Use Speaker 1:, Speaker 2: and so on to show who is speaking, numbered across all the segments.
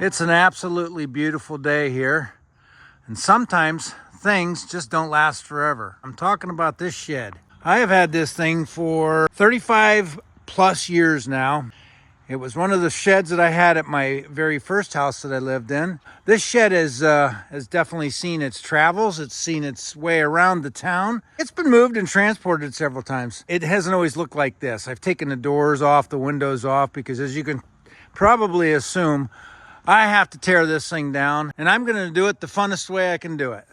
Speaker 1: It's an absolutely beautiful day here, and sometimes things just don't last forever. I'm talking about this shed. I have had this thing for 35 plus years now. It was one of the sheds that I had at my very first house that I lived in. This shed has definitely seen its travels. It's seen its way around the town. It's been moved and transported several times. It hasn't always looked like this. I've taken the doors off, the windows off, because as you can probably assume, I have to tear this thing down, and I'm gonna do it the funnest way I can do it.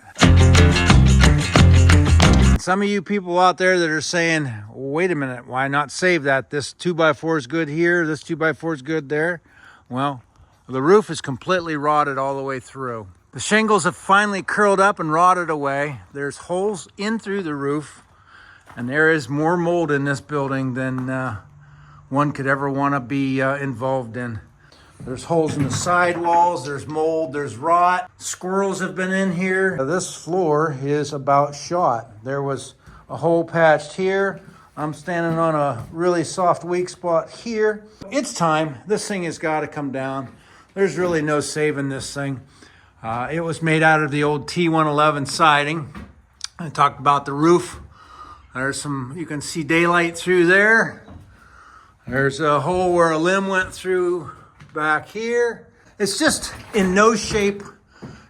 Speaker 1: Some of you people out there that are saying, wait a minute, why not save that? This 2x4 is good here, this 2x4 is good there. Well, the roof is completely rotted all the way through. The shingles have finally curled up and rotted away. There's holes in through the roof, and there is more mold in this building than one could ever want to be involved in. There's holes in the side walls, there's mold, there's rot. Squirrels have been in here. This floor is about shot. There was a hole patched here. I'm standing on a really soft, weak spot here. It's time. This thing has got to come down. There's really no saving this thing. It was made out of the old T111 siding. I talked about the roof. There's some, you can see daylight through there. There's a hole where a limb went through back here. It's just in no shape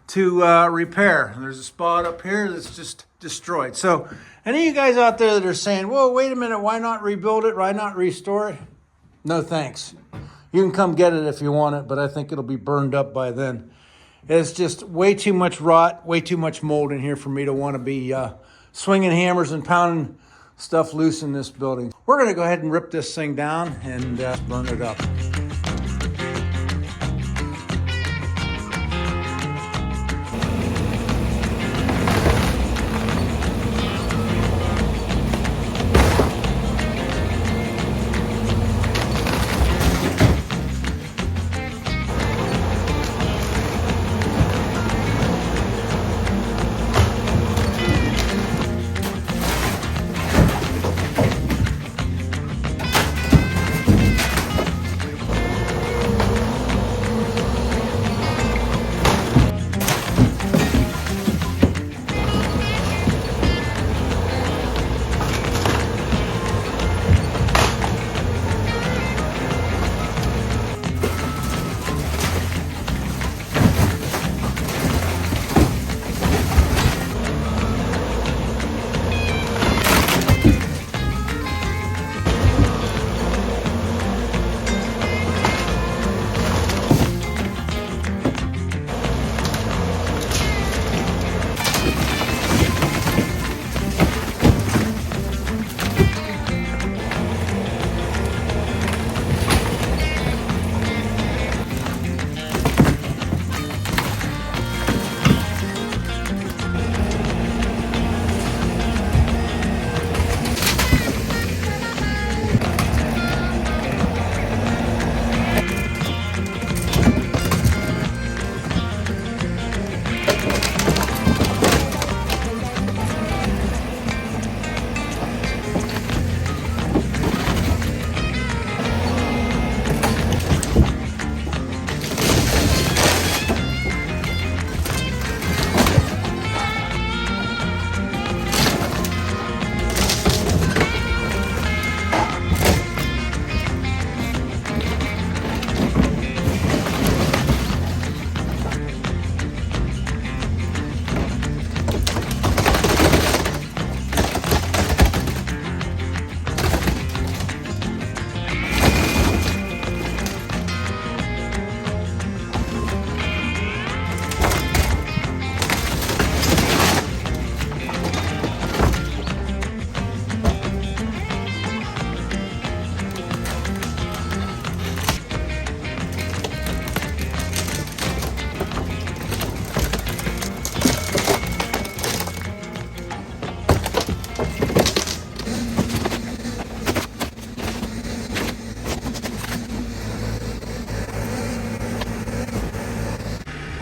Speaker 1: to repair. There's a spot up here that's just destroyed. So any of you guys out there that are saying, whoa, wait a minute, why not rebuild it? Why not restore it? No thanks. You can come get it if you want it, but I think it'll be burned up by then. It's just way too much rot, way too much mold in here for me to want to be swinging hammers and pounding stuff loose in this building. We're going to go ahead and rip this thing down and burn it up.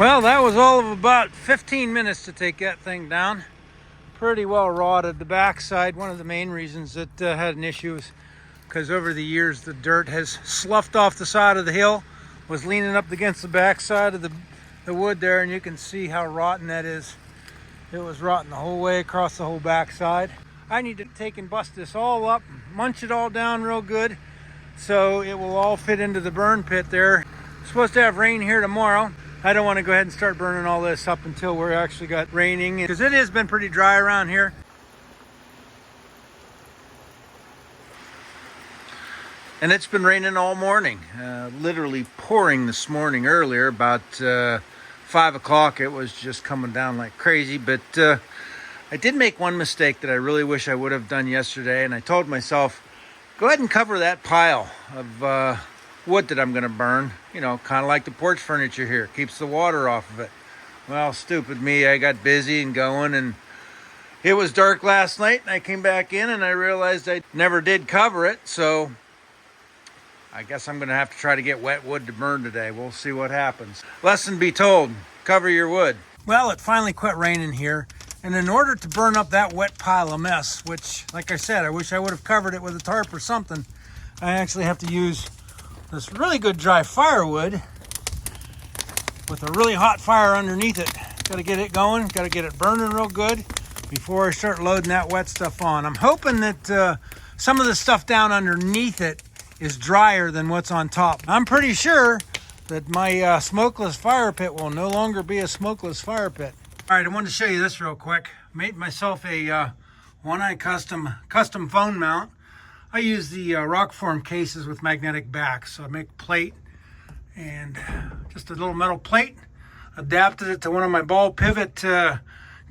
Speaker 1: Well, that was all of about 15 minutes to take that thing down. Pretty well rotted. The backside, one of the main reasons it had an issue is because over the years the dirt has sloughed off the side of the hill. was leaning up against the back side of the wood there, and you can see how rotten that is. It was rotten the whole way across the whole back side. I need to take and bust this all up, munch it all down real good so it will all fit into the burn pit there. It's supposed to have rain here tomorrow. I don't want to go ahead and start burning all this up until we're actually got raining, because it has been pretty dry around here. And it's been raining all morning, literally pouring this morning. Earlier, about 5 o'clock, it was just coming down like crazy. But I did make one mistake that I really wish I would have done yesterday. And I told myself, go ahead and cover that pile of wood that I'm going to burn. You know, kind of like the porch furniture here. Keeps the water off of it. Well, stupid me, I got busy and going, and it was dark last night. And I came back in and I realized I never did cover it. So I guess I'm going to have to try to get wet wood to burn today. We'll see what happens. Lesson be told, cover your wood. Well, it finally quit raining here. And in order to burn up that wet pile of mess, which, like I said, I wish I would have covered it with a tarp or something, I actually have to use this really good dry firewood with a really hot fire underneath it. Got to get it going, got to get it burning real good before I start loading that wet stuff on. I'm hoping that some of the stuff down underneath it is drier than what's on top. I'm pretty sure that my smokeless fire pit will no longer be a smokeless fire pit. All right, I wanted to show you this real quick. Made myself a one-eye custom phone mount. I use the rock form cases with magnetic backs. So I make a plate and just a little metal plate. Adapted it to one of my ball pivot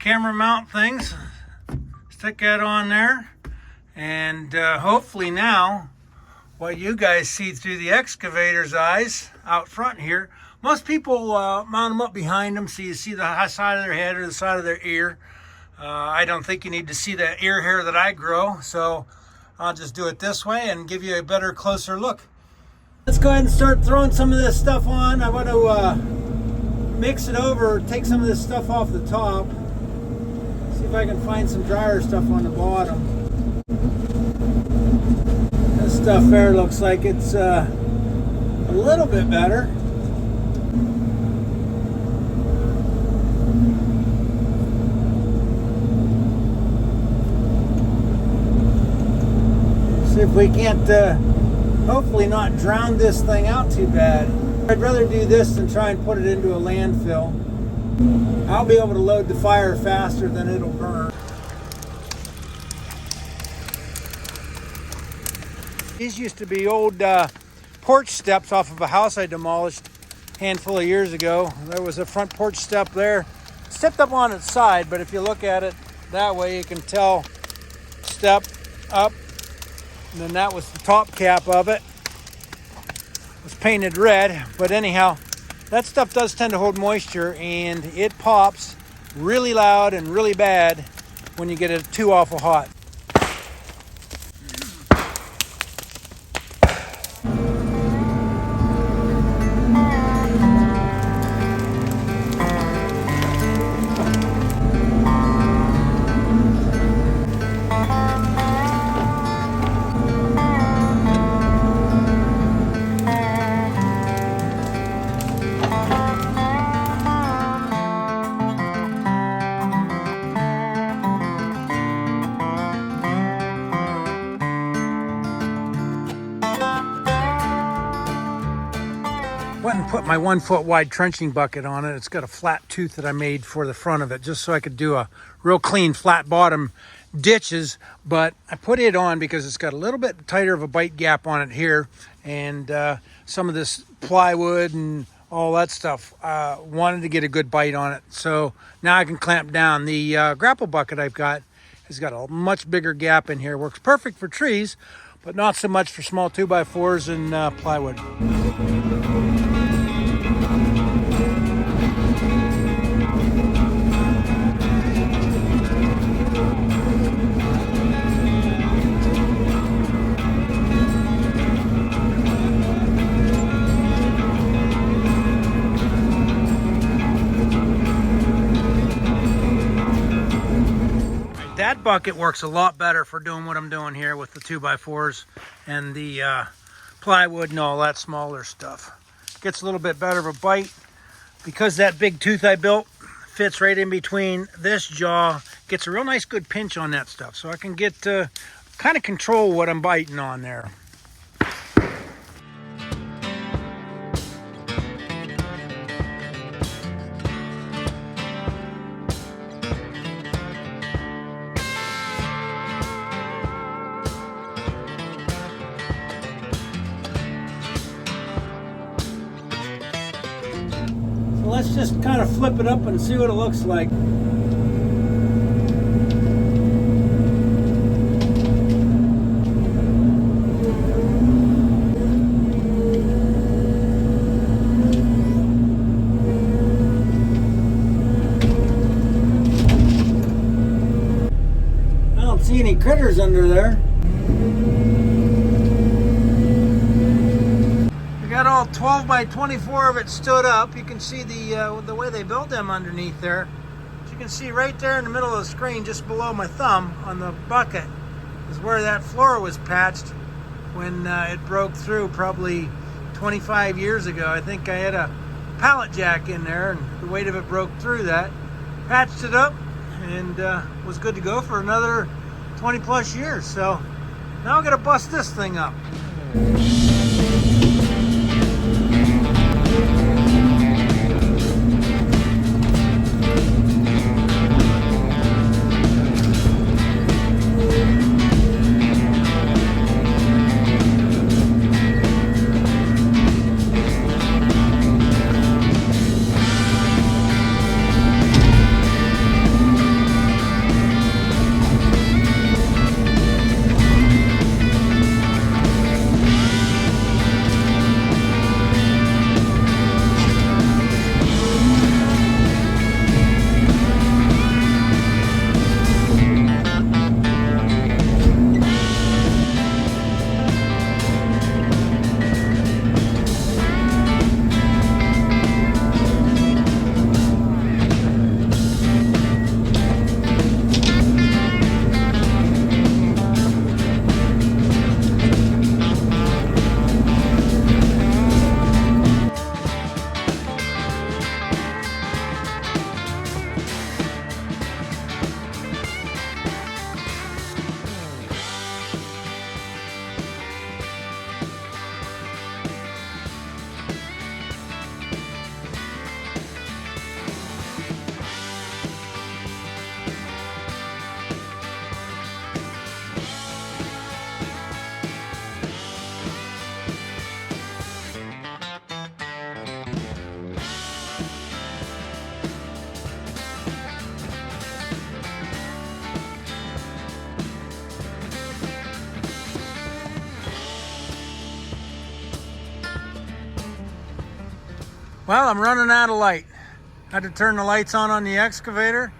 Speaker 1: camera mount things. Stick that on there, and hopefully now what you guys see through the excavator's eyes out front here. Most people mount them up behind them so you see the side of their head or the side of their ear. I don't think you need to see the ear hair that I grow, so I'll just do it this way and give you a better, closer look. Let's go ahead and start throwing some of this stuff on. I want to mix it over, take some of this stuff off the top. See if I can find some drier stuff on the bottom. This stuff there looks like it's a little bit better. See if we can't hopefully not drown this thing out too bad. I'd rather do this than try and put it into a landfill. I'll be able to load the fire faster than it'll burn. These used to be old porch steps off of a house I demolished a handful of years ago. There was a front porch step there. It's tipped up on its side, but if you look at it that way, you can tell step up. And then that was the top cap of it. It was painted red, but anyhow, that stuff does tend to hold moisture, and it pops really loud and really bad when you get it too awful hot. Went and put my 1 foot wide trenching bucket on it. It's got a flat tooth that I made for the front of it, just so I could do a real clean flat bottom ditches. But I put it on because it's got a little bit tighter of a bite gap on it here, and some of this plywood and all that stuff wanted to get a good bite on it. So now I can clamp down. The grapple bucket I've got has got a much bigger gap in here. Works perfect for trees, but not so much for small 2x4s and plywood. That bucket works a lot better for doing what I'm doing here with the 2x4s and the plywood and all that smaller stuff. gets a little bit better of a bite. Because that big tooth I built fits right in between this jaw, gets a real nice good pinch on that stuff. So I can get kind of control what I'm biting on there. Let's just kind of flip it up and see what it looks like. I don't see any critters under there. Got all 12 by 24 of it stood up. You can see the way they built them underneath there. As you can see right there in the middle of the screen, just below my thumb on the bucket, is where that floor was patched when it broke through probably 25 years ago. I think I had a pallet jack in there and the weight of it broke through that. Patched it up and was good to go for another 20 plus years. So now I'm gonna bust this thing up. Well, I'm running out of light. Had to turn the lights on the excavator.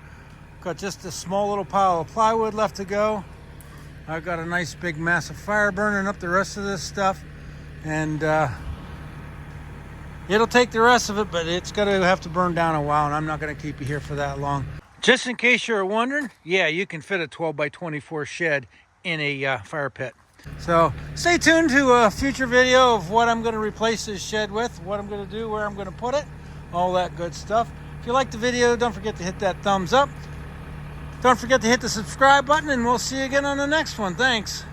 Speaker 1: Got just a small little pile of plywood left to go. I've got a nice big massive fire burning up the rest of this stuff. And it'll take the rest of it, but it's gonna have to burn down a while, and I'm not gonna keep you here for that long. Just in case you're wondering, yeah, you can fit a 12 by 24 shed in a fire pit. So stay tuned to a future video of what I'm going to replace this shed with, what I'm going to do, where I'm going to put it, all that good stuff. If you like the video, don't forget to hit that thumbs up. Don't forget to hit the subscribe button, and we'll see you again on the next one. Thanks.